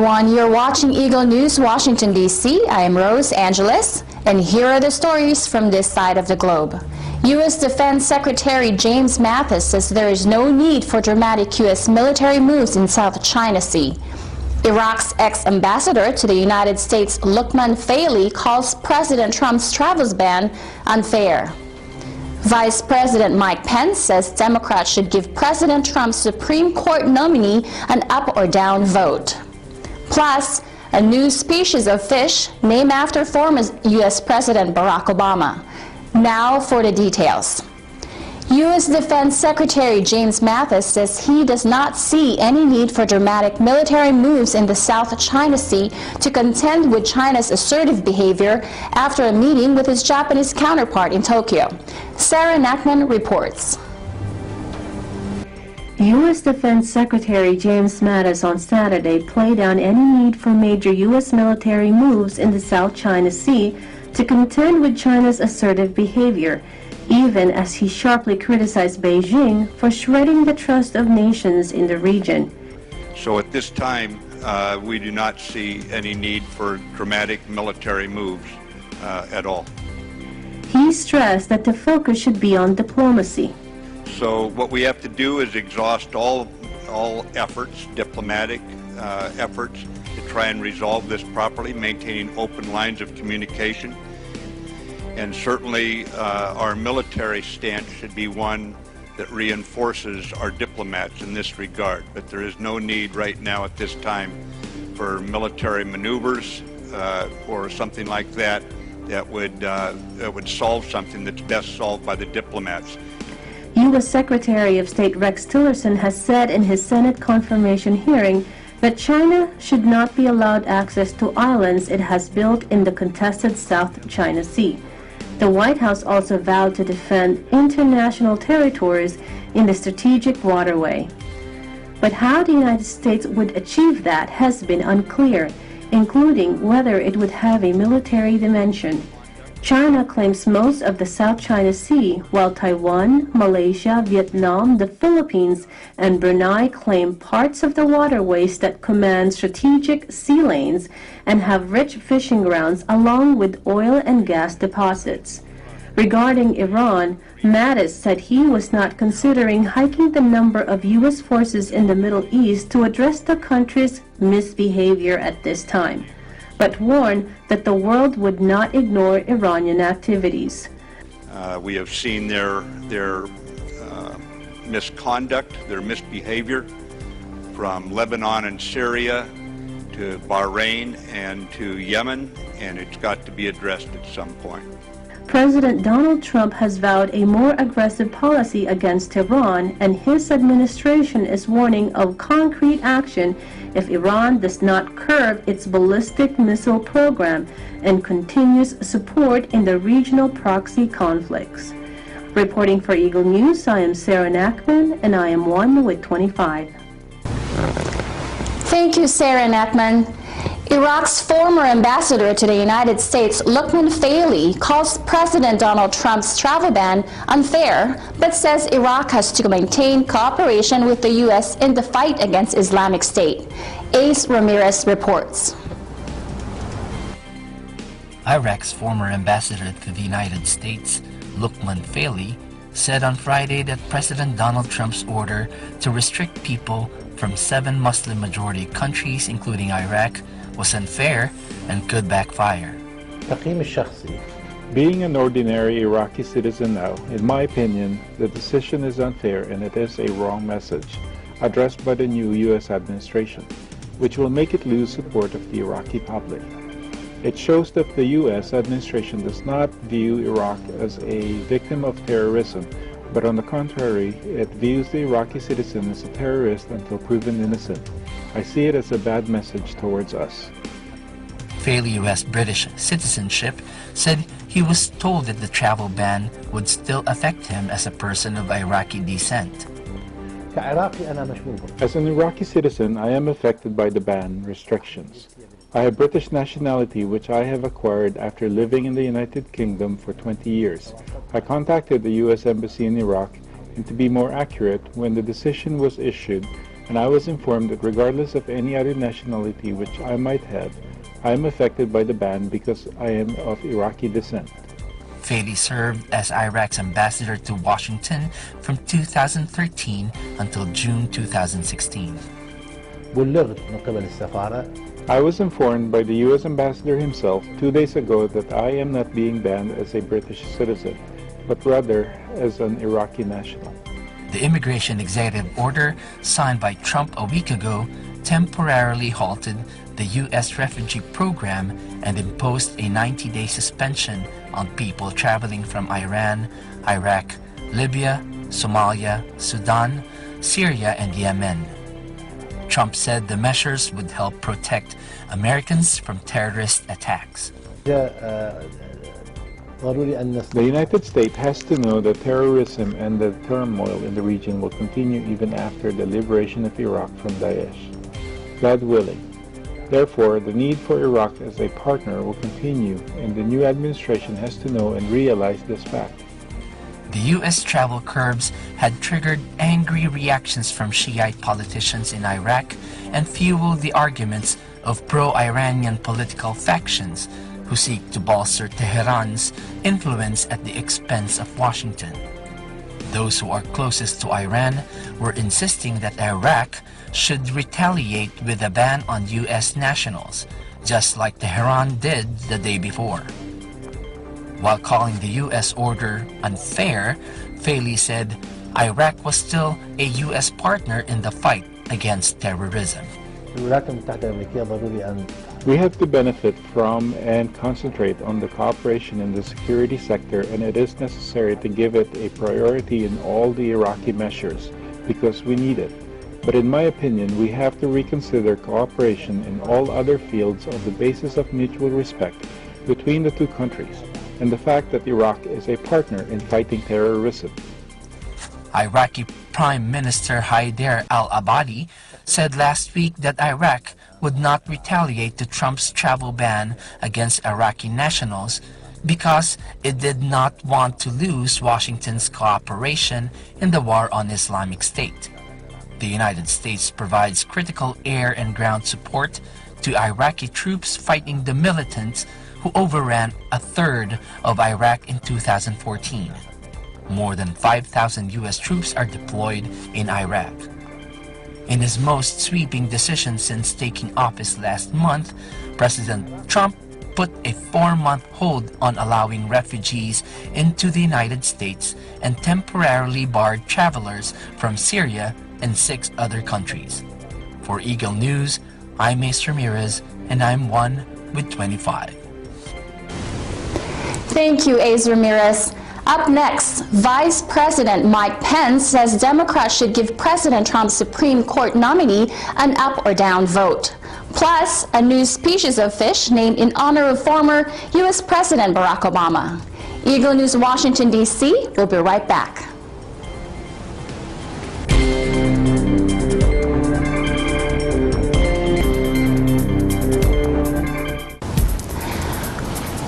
everyone. You're watching Eagle News, Washington, D.C. I am Rose Angeles, and here are the stories from this side of the globe. U.S. Defense Secretary James Mattis says there is no need for dramatic U.S. military moves in South China Sea. Iraq's ex-ambassador to the United States, Luqman Faili, calls President Trump's travel ban unfair. Vice President Mike Pence says Democrats should give President Trump's Supreme Court nominee an up or down vote. Plus, a new species of fish named after former U.S. President Barack Obama. Now for the details. U.S. Defense Secretary James Mattis says he does not see any need for dramatic military moves in the South China Sea to contend with China's assertive behavior after a meeting with his Japanese counterpart in Tokyo. Sarah Nachman reports. U.S. Defense Secretary James Mattis on Saturday played down any need for major U.S. military moves in the South China Sea to contend with China's assertive behavior, even as he sharply criticized Beijing for shredding the trust of nations in the region. So at this time, we do not see any need for dramatic military moves at all. He stressed that the focus should be on diplomacy. So what we have to do is exhaust all efforts, diplomatic efforts, to try and resolve this properly, maintaining open lines of communication. And certainly our military stance should be one that reinforces our diplomats in this regard. But there is no need right now at this time for military maneuvers or something like that that would solve something that's best solved by the diplomats. U.S. Secretary of State Rex Tillerson has said in his Senate confirmation hearing that China should not be allowed access to islands it has built in the contested South China Sea. The White House also vowed to defend international territories in the strategic waterway. But how the United States would achieve that has been unclear, including whether it would have a military dimension. China claims most of the South China Sea, while Taiwan, Malaysia, Vietnam, the Philippines, and Brunei claim parts of the waterways that command strategic sea lanes and have rich fishing grounds along with oil and gas deposits. Regarding Iran, Mattis said he was not considering hiking the number of U.S. forces in the Middle East to address the country's misbehavior at this time, but warned that the world would not ignore Iranian activities. We have seen their misconduct, their misbehavior from Lebanon and Syria to Bahrain and to Yemen, and it's got to be addressed at some point. President Donald Trump has vowed a more aggressive policy against Iran, and his administration is warning of concrete action if Iran does not curb its ballistic missile program and continues support in the regional proxy conflicts. Reporting for Eagle News, I am Sarah Nachman, and I am 1 with 25. Thank you, Sarah Nachman. Iraq's former ambassador to the United States, Luqman Faili, calls President Donald Trump's travel ban unfair, but says Iraq has to maintain cooperation with the U.S. in the fight against Islamic State. Ace Ramirez reports. Iraq's former ambassador to the United States, Luqman Faili, said on Friday that President Donald Trump's order to restrict people from 7 Muslim-majority countries, including Iraq, was unfair and could backfire. Being an ordinary Iraqi citizen now, in my opinion, the decision is unfair and it is a wrong message addressed by the new U.S. administration, which will make it lose support of the Iraqi public. It shows that the U.S. administration does not view Iraq as a victim of terrorism, but on the contrary, it views the Iraqi citizen as a terrorist until proven innocent. I see it as a bad message towards us. Faili, who has British citizenship, said he was told that the travel ban would still affect him as a person of Iraqi descent. As an Iraqi citizen, I am affected by the ban restrictions. I have British nationality, which I have acquired after living in the United Kingdom for 20 years. I contacted the U.S. Embassy in Iraq, and to be more accurate, when the decision was issued, and I was informed that regardless of any other nationality which I might have, I am affected by the ban because I am of Iraqi descent. Faley served as Iraq's ambassador to Washington from 2013 until June 2016. I was informed by the U.S. ambassador himself 2 days ago that I am not being banned as a British citizen, but rather as an Iraqi national. The immigration executive order signed by Trump a week ago temporarily halted the U.S. refugee program and imposed a 90-day suspension on people traveling from Iran, Iraq, Libya, Somalia, Sudan, Syria, and Yemen. Trump said the measures would help protect Americans from terrorist attacks. The United States has to know that terrorism and the turmoil in the region will continue even after the liberation of Iraq from Daesh. God willing. Therefore, the need for Iraq as a partner will continue, and the new administration has to know and realize this fact. The U.S. travel curbs had triggered angry reactions from Shiite politicians in Iraq and fueled the arguments of pro-Iranian political factions who seek to bolster Tehran's influence at the expense of Washington. Those who are closest to Iran were insisting that Iraq should retaliate with a ban on U.S. nationals, just like Tehran did the day before. While calling the U.S. order unfair, Faley said Iraq was still a U.S. partner in the fight against terrorism. We have to benefit from and concentrate on the cooperation in the security sector, and it is necessary to give it a priority in all the Iraqi measures because we need it. But in my opinion, we have to reconsider cooperation in all other fields on the basis of mutual respect between the two countries and the fact that Iraq is a partner in fighting terrorism. Iraqi Prime Minister Haider al-Abadi said last week that Iraq would not retaliate to Trump's travel ban against Iraqi nationals because it did not want to lose Washington's cooperation in the war on Islamic State. The United States provides critical air and ground support to Iraqi troops fighting the militants who overran a third of Iraq in 2014. More than 5,000 U.S. troops are deployed in Iraq. In his most sweeping decision since taking office last month, President Trump put a 4-month hold on allowing refugees into the United States and temporarily barred travelers from Syria and 6 other countries. For Eagle News, I'm Ace Ramirez, and I'm one with 25. Thank you, Ace Ramirez. Up next, Vice President Mike Pence says Democrats should give President Trump's Supreme Court nominee an up or down vote. Plus, a new species of fish named in honor of former U.S. President Barack Obama. Eagle News, Washington, D.C. We'll be right back.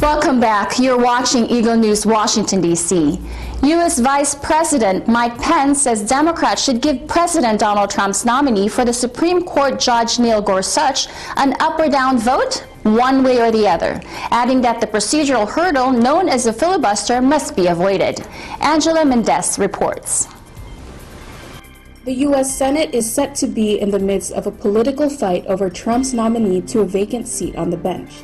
Welcome back. You're watching Eagle News, Washington, D.C. U.S. Vice President Mike Pence says Democrats should give President Donald Trump's nominee for the Supreme Court Judge Neil Gorsuch an up or down vote, one way or the other, adding that the procedural hurdle known as a filibuster must be avoided. Angela Mendez reports. The U.S. Senate is set to be in the midst of a political fight over Trump's nominee to a vacant seat on the bench.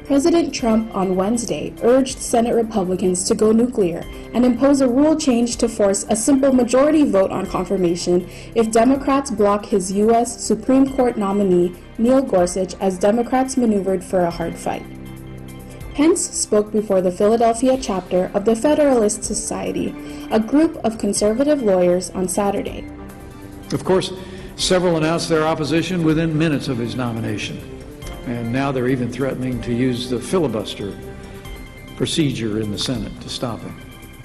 President Trump on Wednesday urged Senate Republicans to go nuclear and impose a rule change to force a simple majority vote on confirmation if Democrats block his U.S. Supreme Court nominee Neil Gorsuch as Democrats maneuvered for a hard fight. Pence spoke before the Philadelphia chapter of the Federalist Society, a group of conservative lawyers, on Saturday. Of course, several announced their opposition within minutes of his nomination. And now they're even threatening to use the filibuster procedure in the Senate to stop him.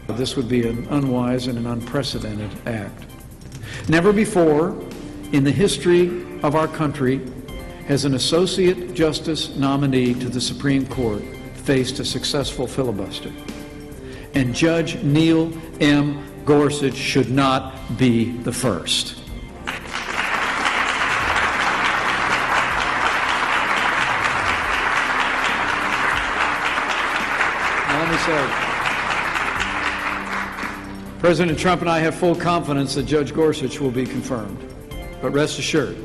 This would be an unwise and an unprecedented act. Never before in the history of our country has an Associate Justice nominee to the Supreme Court faced a successful filibuster. And Judge Neil M. Gorsuch should not be the first. let me say, President Trump and I have full confidence that Judge Gorsuch will be confirmed. But rest assured,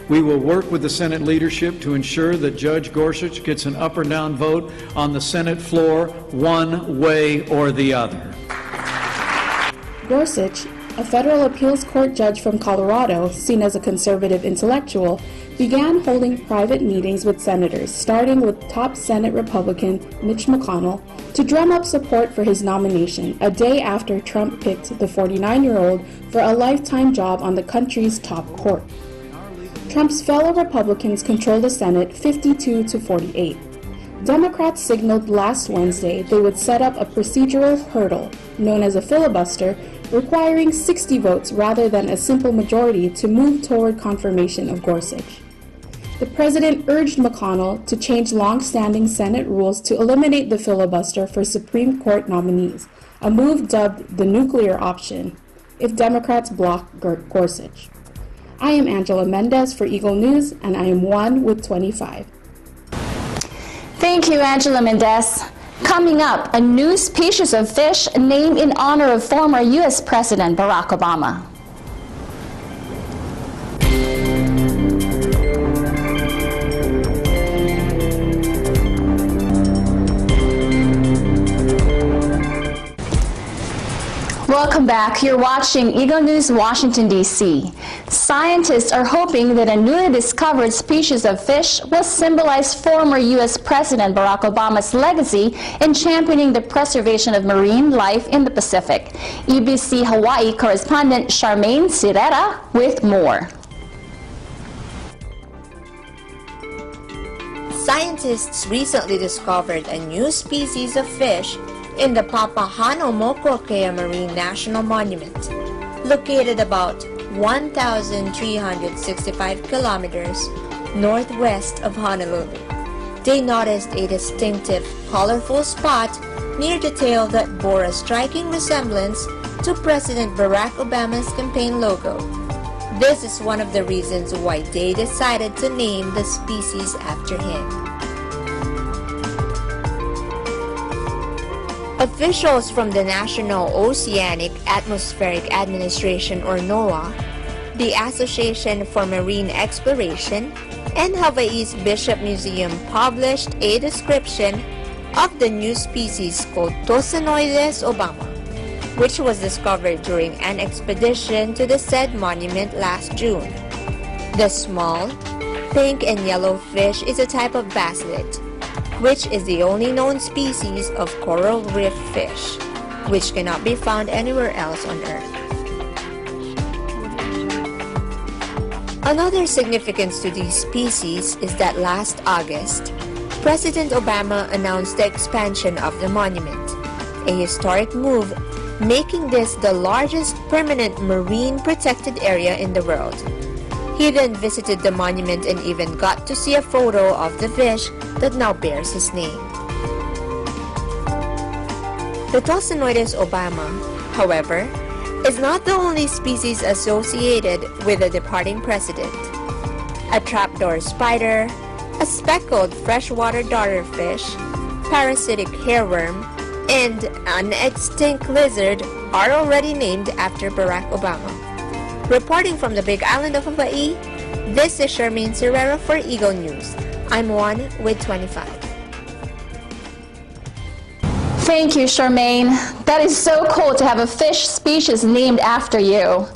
we will work with the Senate leadership to ensure that Judge Gorsuch gets an up or down vote on the Senate floor one way or the other. Gorsuch, a federal appeals court judge from Colorado, seen as a conservative intellectual, began holding private meetings with senators, starting with top Senate Republican Mitch McConnell, to drum up support for his nomination a day after Trump picked the 49-year-old for a lifetime job on the country's top court. Trump's fellow Republicans control the Senate 52-48. Democrats signaled last Wednesday they would set up a procedural hurdle, known as a filibuster, requiring 60 votes rather than a simple majority to move toward confirmation of Gorsuch. The president urged McConnell to change long-standing Senate rules to eliminate the filibuster for Supreme Court nominees, a move dubbed the nuclear option, if Democrats block Gorsuch. I am Angela Mendez for Eagle News, and I am 1 with 25. Thank you, Angela Mendez. Coming up, a new species of fish named in honor of former U.S. President Barack Obama. Welcome back. You're watching Eagle News, Washington, D.C. Scientists are hoping that a newly discovered species of fish will symbolize former U.S. President Barack Obama's legacy in championing the preservation of marine life in the Pacific. EBC Hawaii correspondent Charmaine Sirera with more. Scientists recently discovered a new species of fish in the Papahanaumokuakea Marine National Monument, located about 1,365 kilometers northwest of Honolulu. They noticed a distinctive, colorful spot near the tail that bore a striking resemblance to President Barack Obama's campaign logo. This is one of the reasons why they decided to name the species after him. Officials from the National Oceanic Atmospheric Administration, or NOAA, the Association for Marine Exploration, and Hawaii's Bishop Museum published a description of the new species called Tosinoides obama, which was discovered during an expedition to the said monument last June. The small, pink and yellow fish is a type of basslet, which is the only known species of coral reef fish, which cannot be found anywhere else on Earth. Another significance to these species is that last August, President Obama announced the expansion of the monument, a historic move making this the largest permanent marine protected area in the world. He then visited the monument and even got to see a photo of the fish that now bears his name. The Tosinoides obama, however, is not the only species associated with the departing president. A trapdoor spider, a speckled freshwater darterfish, parasitic hairworm, and an extinct lizard are already named after Barack Obama. Reporting from the Big Island of Hawaii, this is Charmaine Sirera for Eagle News. I'm 1 with 25. Thank you, Charmaine. That is so cool to have a fish species named after you.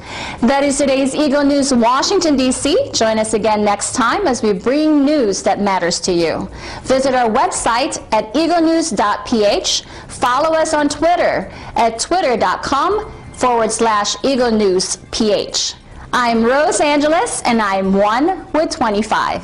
That is today's Eagle News, Washington, D.C. Join us again next time as we bring news that matters to you. Visit our website at eaglenews.ph. Follow us on Twitter at twitter.com/Eagle News PH. I'm Rose Angeles, and I'm 1 with 25.